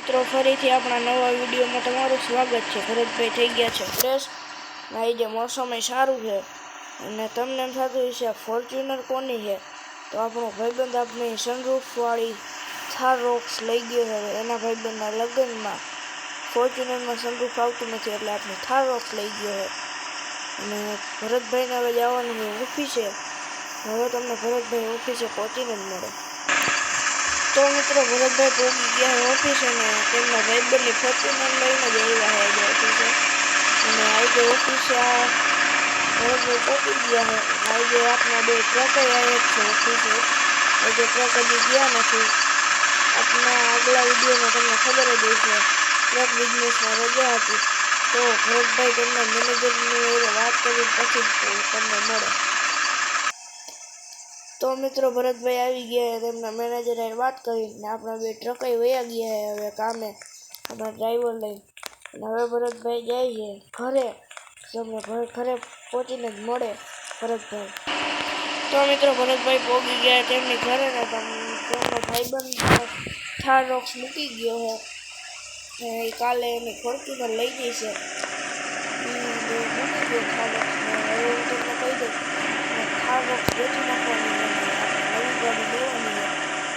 મિત્રો ફરીથી આપણા નવા વિડીયોમાં તમારું સ્વાગત છે। ભરતભાઈ થઈ ગયા છે ફ્રેશ, નાઈ જે મોસમ સારું છે અને તમને એમ થતું હશે ફોર્ચ્યુનર કોની છે, તો આપણો ભાઈબંધ આપણી સનરૂફવાળી થાર રોક્સ લઈ ગયો છે। એના ભાઈબંધના લગ્નમાં ફોર્ચ્યુનરમાં સનરૂફ આવતું નથી એટલે આપણે થાર રોક્સ લઈ ગયો છે અને ભરતભાઈને હવે જવાનું છે ઓફિસે। હવે તમને ભરતભાઈ ઓફિસે પહોંચીને જ મળે। તો મિત્રો ભરતભાઈ પહોંચી ગયા ઓફિસે ને તેમના ભાઈબંધની ફોર્ચ્યુનર લઈને જ આવ્યા છે ઓફિસે અને આજે ઓફિસે આ ભરતભાઈ પહોંચી ગયા છે। આજે આપણા બે ટ્રક આવ્યા છે ઓફિસે, આજે ટ્રક હજી ગયા નથી। આપણા આગલા વિડીયોમાં તમને ખબર જ હશે ટ્રક બિઝનેસમાં રજા હતી, તો ભરતભાઈ તેમના મેનેજરની વાત કરી પછી તમને મળે। તો મિત્રો ભરતભાઈ આવી ગયા તેમના મેનેજરે વાત કરીને આપણા બે ટ્રકે વયા ગયા છે હવે કામે આપણા ડ્રાઈવર લઈને, અને હવે ભરતભાઈ જાય છે ઘરે। તમને ઘરે પહોંચીને જ મળે ભરતભાઈ। તો મિત્રો ભરતભાઈ પહોંચી ગયા તેમની ઘરે ને તેમનો ભાઈબંધ થાર રોક્સ મૂકી ગયો છે, એ કાલે એની ફોર્ચ્યુનર લઈ ગઈ છે, મૂકી ગયો થાર રોક્સને। હવે હું તમને કહી દઉં થાર રોક્સ વેચી નાખવાની છે, નવી ગાડી લેવાની છે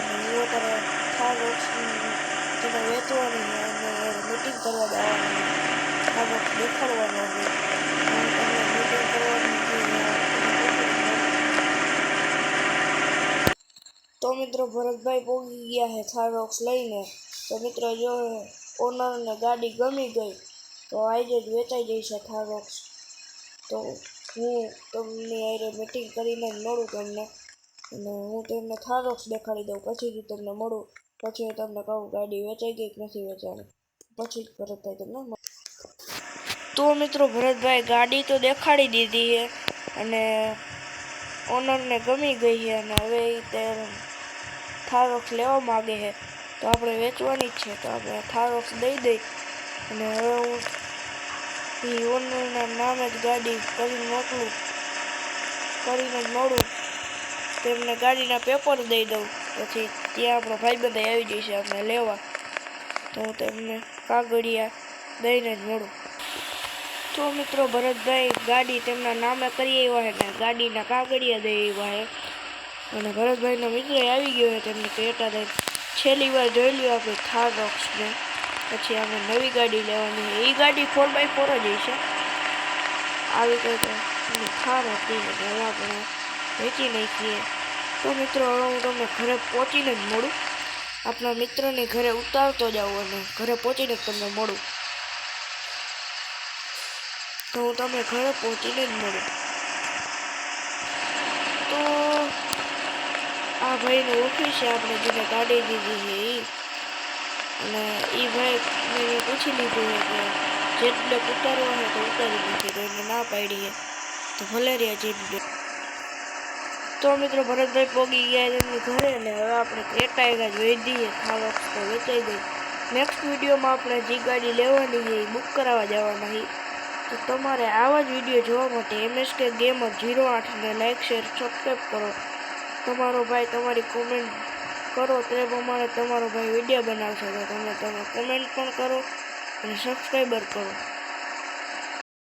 અને હું અત્યારે થાર રોક્સ તેને વેચવાની છે અને મીટિંગ કરવા જવાનું છે, થાર રોક્સ દેખાડવાનો છે, તમને મીટિંગ કરવાની છે। તો મિત્રો ભરતભાઈ પહોંચી ગયા છે થાર રોક્સ લઈને। તો મિત્રો જો ઓનરને ગાડી ગમી ગઈ તો આજે જ વેચાઈ જશે થાર રોક્સ। તો હું તમને આજે મીટિંગ કરીને જ મળું તમને, અને હું તમને થાર રોક્સ દેખાડી દઉં પછીથી તમને મળું, પછી હું તમને કહું ગાડી વેચાઈ ગઈ કે નથી વેચાણી, પછી જ ભરતભાઈ તમને મળે। તો મિત્રો ભરતભાઈ ગાડી તો દેખાડી દીધી છે અને ઓનરને ગમી ગઈ છે અને હવે તે થાર રોક્સ લેવા માગે છે, તો આપણે વેચવાની જ છે, તો આપણે થાર રોક્સ દઈ દઈ અને હવે હું એ ઓનરના નામે જ ગાડી કરીને મોકલું, કરીને જ મળું, તેમને ગાડીના પેપર દઈ દઉં, પછી ત્યાં આપણો ભાઈબંધ આવી જશે આપણે લેવા, તો હું તેમને કાગળિયા દઈને જ મળું। તો મિત્રો ભરતભાઈ ગાડી તેમના નામે કરી આવ્યા છે ને ગાડીના કાગળિયા દઈ આવ્યા છે અને ભરતભાઈનો મિત્ર આવી ગયો છે તેમને કહેતા થાય છેલ્લી વાર જોઈ લ્યો આપણે થાર રોક્સને, પછી આપણે નવી ગાડી લેવાની છે, એ ગાડી 4x4 જ હશે, આવી કંઈક થાર હતી હવે આપણે વેચી નાખીએ। તો મિત્રો હવે હું તમને ઘરે પહોંચીને જ મળું, આપણા મિત્રની ઘરે ઉતારતો જાઉં અને ઘરે પહોંચીને જ તમને મળું, તો હું તમને ઘરે પહોંચીને જ મળું। તો આ ભાઈનું ઓફિસ છે આપણે જેને ગાડી દીધી છે એ, અને એ ભાઈ મેં પૂછી લીધું છે કે જેટ બ્લેક ઉતારવા છે તો ઉતારી નથી, તો એને ના પાડી છે, તો ભલે રહ્યા જેટ બ્લેક। તો મિત્રો ભરતભાઈ પહોંચી ગયા એમની ઘરે ને હવે આપણે ક્રેટા જ વેચીએ, થાર રોક્સ તો વેચાઈ ગઈ। નેક્સ્ટ વિડીયોમાં આપણે જે ગાડી લેવાની છે એ બુક કરાવવા જવાના છે, તો તમારે આવા જ વિડીયો જોવા માટે MSK Gamer 08 ને લાઇક શેર સબસ્ક્રાઈબ કરો। તમારો ભાઈ તમારી કોમેન્ટ કરો તે પ્રમાણે તમારો ભાઈ વિડીયો બનાવશે, તો તમે કોમેન્ટ પણ કરો અને સબસ્ક્રાઈબર કરો।